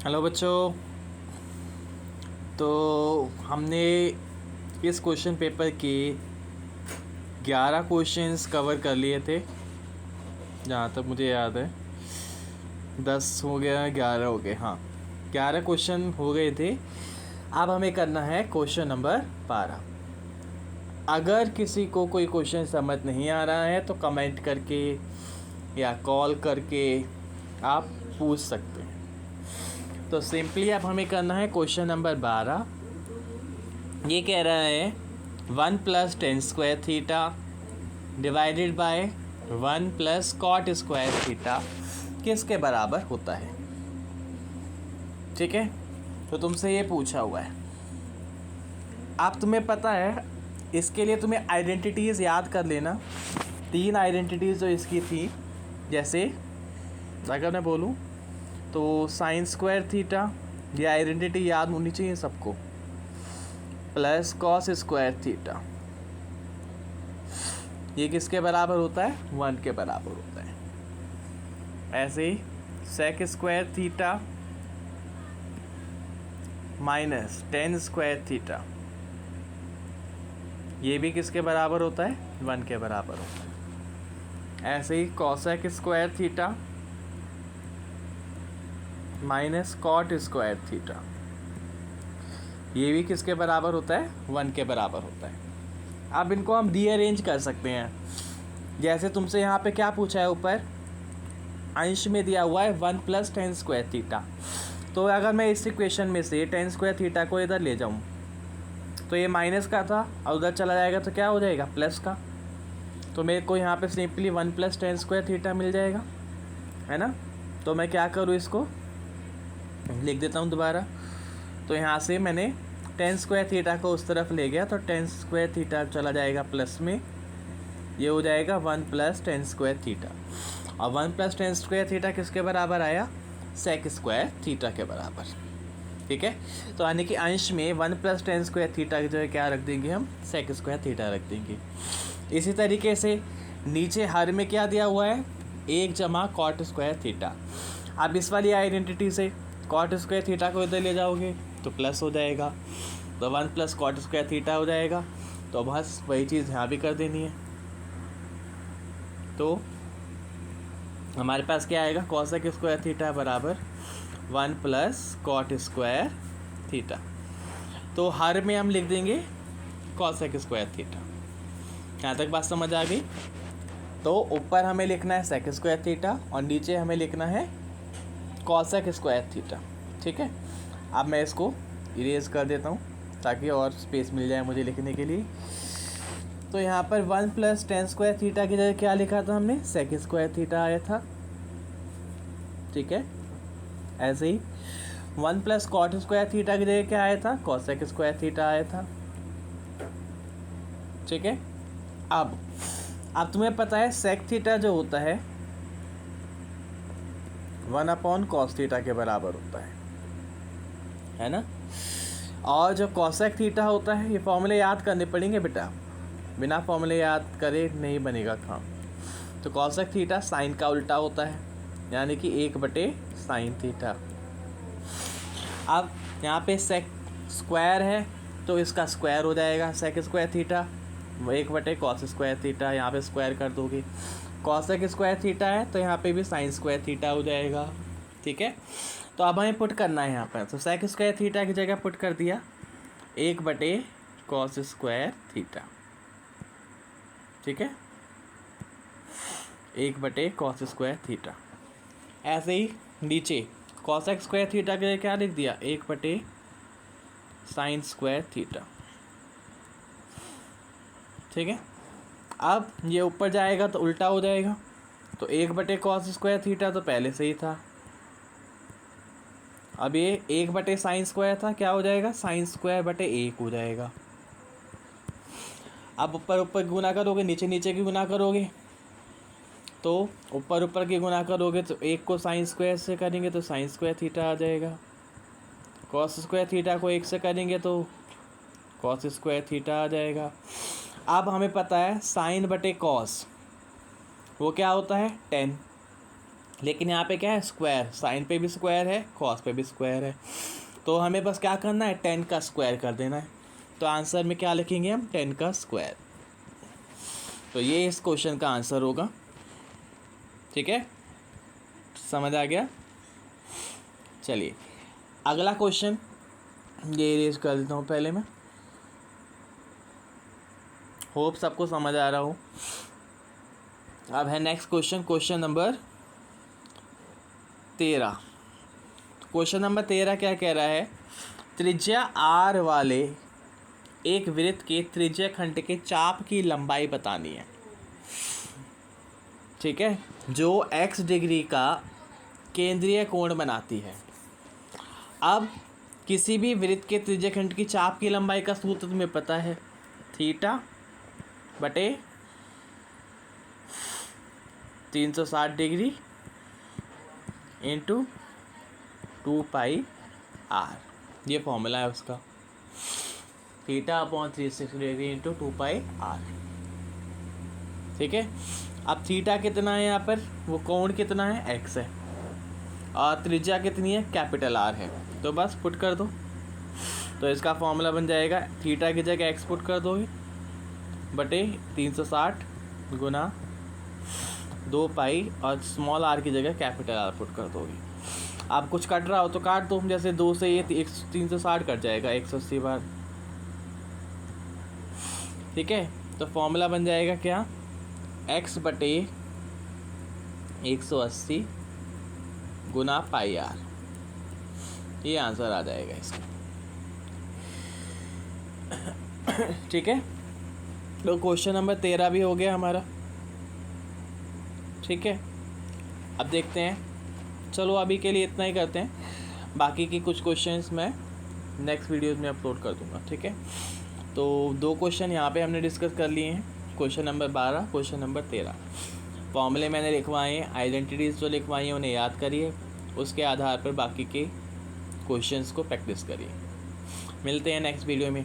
Hello बच्चों। तो हमने इस क्वेश्चन पेपर के 11 क्वेश्चंस कवर कर लिए थे, जहाँ तक मुझे याद है। 10 हो गया, 11 हो गए। हाँ, 11 क्वेश्चन हो गए थे। अब हमें करना है क्वेश्चन नंबर 12। अगर किसी को कोई क्वेश्चन समझ नहीं आ रहा है तो कमेंट करके या कॉल करके आप पूछ सकते हैं। तो सिंपली अब हमें करना है क्वेश्चन नंबर 12। ये कह रहा है 1 + tan square theta divided by 1 + cot square theta किसके बराबर होता है। ठीक है, तो तुमसे ये पूछा हुआ है। अब तुम्हें पता है, इसके लिए तुम्हें आइडेंटिटीज़ याद कर लेना। 3 आइडेंटिटीज़ जो इसकी थी, जैसे अगर मैं बोलूँ तो साइन स्क्वायर थीटा, ये आइडेंटिटी याद होनी चाहिए सबको, प्लस कॉस स्क्वायर थीटा, ये किसके बराबर होता है, 1 के बराबर होता है। ऐसे ही sec square theta minus tan square theta, ये भी किसके बराबर होता है, 1 के बराबर होता है। ऐसे ही cosec square theta minus cot square theta, ये भी किसके बराबर होता है, 1 के बराबर होता है। अब इनको हम रीअरेंज कर सकते हैं। जैसे तुमसे यहाँ पे क्या पूछा है, ऊपर अंश में दिया हुआ है 1 + tan स्क्वायर थीटा। तो अगर मैं इस इक्वेशन में से tan स्क्वायर थीटा को इधर ले जाऊँ तो ये माइनस का था और उधर चला जाएगा तो क्या हो जाएगा, प्लस का। तो मेरे को यहाँ पे सिंपली 1 + tan स्क्वायर थीटा मिल जाएगा, है ना। तो मैं क्या करूँ, इसको लिख देता हूँ दोबारा। तो यहाँ से मैंने tan स्क्वायर थीटा को उस तरफ ले गया तो tan स्क्वायर थीटा चला जाएगा प्लस में, ये हो जाएगा 1 + tan स्क्वायर थीटा। और 1 + tan स्क्वायर थीटा किसके बराबर आया, सेक स्क्वायर थीटा के बराबर। ठीक है, तो यानी कि अंश में 1 + tan स्क्वायर थीटा की जगह क्या रख देंगे हम, सेक स्क्वायर थीटा रख देंगे। इसी तरीके से नीचे हर में क्या दिया हुआ है, 1 + cot स्क्वायर थीटा। अब इस वाली आइडेंटिटी से cot स्क्वायर थीटा को इधर ले जाओगे तो प्लस हो जाएगा, तो 1 + cot स्क्वायर थीटा हो जाएगा। तो बस वही चीज़ यहाँ भी कर देनी है। तो हमारे पास क्या आएगा, कॉसेक स्क्वायर थीटा बराबर 1 + cot स्क्वायर थीटा। तो हर में हम लिख देंगे कॉसेक स्क्वायर थीटा। यहाँ तक बात समझ आ गई। तो ऊपर हमें लिखना है सेक स्क्वायर थीटा और नीचे हमें लिखना है कॉसेक स्क्वायर थीटा। ठीक है, अब मैं इसको इरेज कर देता हूँ ताकि और स्पेस मिल जाए मुझे लिखने के लिए। तो यहाँ पर 1 + tan स्क्वायर थीटा की जगह क्या लिखा था हमने, सेक स्क्वायर थीटा आया था। ठीक है, ऐसे ही 1 + cot स्क्वायर थीटा की जगह क्या आया था, कॉसेक स्क्वायर थीटा आया था। ठीक है, अब तुम्हें पता है सेक थीटा जो होता है 1/cos थीटा के बराबर होता है ना। और जो कॉसेक थीटा होता है, ये फॉर्मूले याद करने पड़ेंगे बेटा, बिना फॉर्मूले याद करे नहीं बनेगा काम। तो कॉसेक थीटा साइन का उल्टा होता है, यानी कि 1/sin थीटा। अब यहाँ पे सेक स्क्वायर है तो इसका स्क्वायर हो जाएगा sec square theta, 1/cos square theta, यहाँ पे स्क्वायर कर दोगे। कॉसेक स्क्वायर थीटा है तो यहाँ पे भी साइन स्क्वायर थीटा हो जाएगा। ठीक है, तो अब हमें पुट करना है यहाँ पर। तो सेक स्क्वायर थीटा की जगह पुट कर दिया 1/cos स्क्वायर थीटा। ठीक है, 1/cos स्क्वायर थीटा। ऐसे ही नीचे कॉसेक स्क्वायर थीटा के लिए क्या लिख दिया, 1/sin स्क्वायर थीटा। ठीक है, अब ये ऊपर जाएगा तो उल्टा हो जाएगा। तो 1/cos स्क्वायर थीटा तो पहले से ही था, अब ये 1/sin स्क्वायर था, क्या हो जाएगा, sin स्क्वायर बटे 1 हो जाएगा। अब ऊपर ऊपर गुना करोगे, नीचे नीचे की गुना करोगे, तो ऊपर ऊपर की गुना करोगे तो 1 को साइन स्क्वायर से करेंगे तो साइन स्क्वायर थीटा आ जाएगा। कॉस स्क्वायर थीटा को 1 से करेंगे तो कॉस स्क्वायर थीटा आ जाएगा। अब हमें पता है साइन बटे कॉस वो क्या होता है, 10। लेकिन यहाँ पे क्या है, स्क्वायर, साइन पे भी स्क्वायर है, कॉस पे भी स्क्वायर है, तो हमें बस क्या करना है, 10 का स्क्वायर कर देना है। तो आंसर में क्या लिखेंगे हम, 10 का स्क्वायर। तो ये इस क्वेश्चन का आंसर होगा। ठीक है, समझ आ गया। चलिए अगला क्वेश्चन, ये इरेज कर देता हूँ पहले मैं, होप सबको समझ आ रहा हो। अब है next question, question number 13। Question number 13 क्या कह रहा है, त्रिज्या r वाले एक वृत्त के त्रिज्या खंड के चाप की लंबाई बतानी है। ठीक है, जो x डिग्री का केंद्रीय कोण बनाती है। अब किसी भी वृत्त के त्रिज्या खंड की चाप की लंबाई का सूत्र तुम्हें पता है, थीटा बटे 360 डिग्री इंटू 2 पाई r, ये फॉर्मूला है उसका, थीटा अपॉन 360 डिग्री इंटू 2 पाई r। ठीक है, अब थीटा कितना है यहाँ पर, वो कोण कितना है, x है, और त्रिज्या कितनी है, कैपिटल R है, तो बस पुट कर दो। तो इसका फॉर्मूला बन जाएगा, थीटा की जगह x पुट कर दोगे बटे 360 गुना 2 पाई, और स्मॉल r की जगह कैपिटल R पुट कर दोगे। आप कुछ कट रहा हो तो काट दो, जैसे 2 से ये 360 कट जाएगा 180 बार। ठीक है, तो फॉर्मूला बन जाएगा क्या, x बटे 180 गुना पाई r, ये आंसर आ जाएगा इसका। ठीक है, तो क्वेश्चन नंबर 13 भी हो गया हमारा। ठीक है, अब देखते हैं, चलो अभी के लिए इतना ही करते हैं, बाकी की कुछ क्वेश्चंस मैं नेक्स्ट वीडियोस में अपलोड कर दूंगा। ठीक है, तो 2 क्वेश्चन यहाँ पे हमने डिस्कस कर लिए हैं, क्वेश्चन नंबर 12, क्वेश्चन नंबर 13। फॉर्मूले मैंने लिखवाए हैं, आइडेंटिटीज़ जो लिखवाई हैं उन्हें याद करिए, उसके आधार पर बाकी के क्वेश्चंस को प्रैक्टिस करिए। मिलते हैं नेक्स्ट वीडियो में।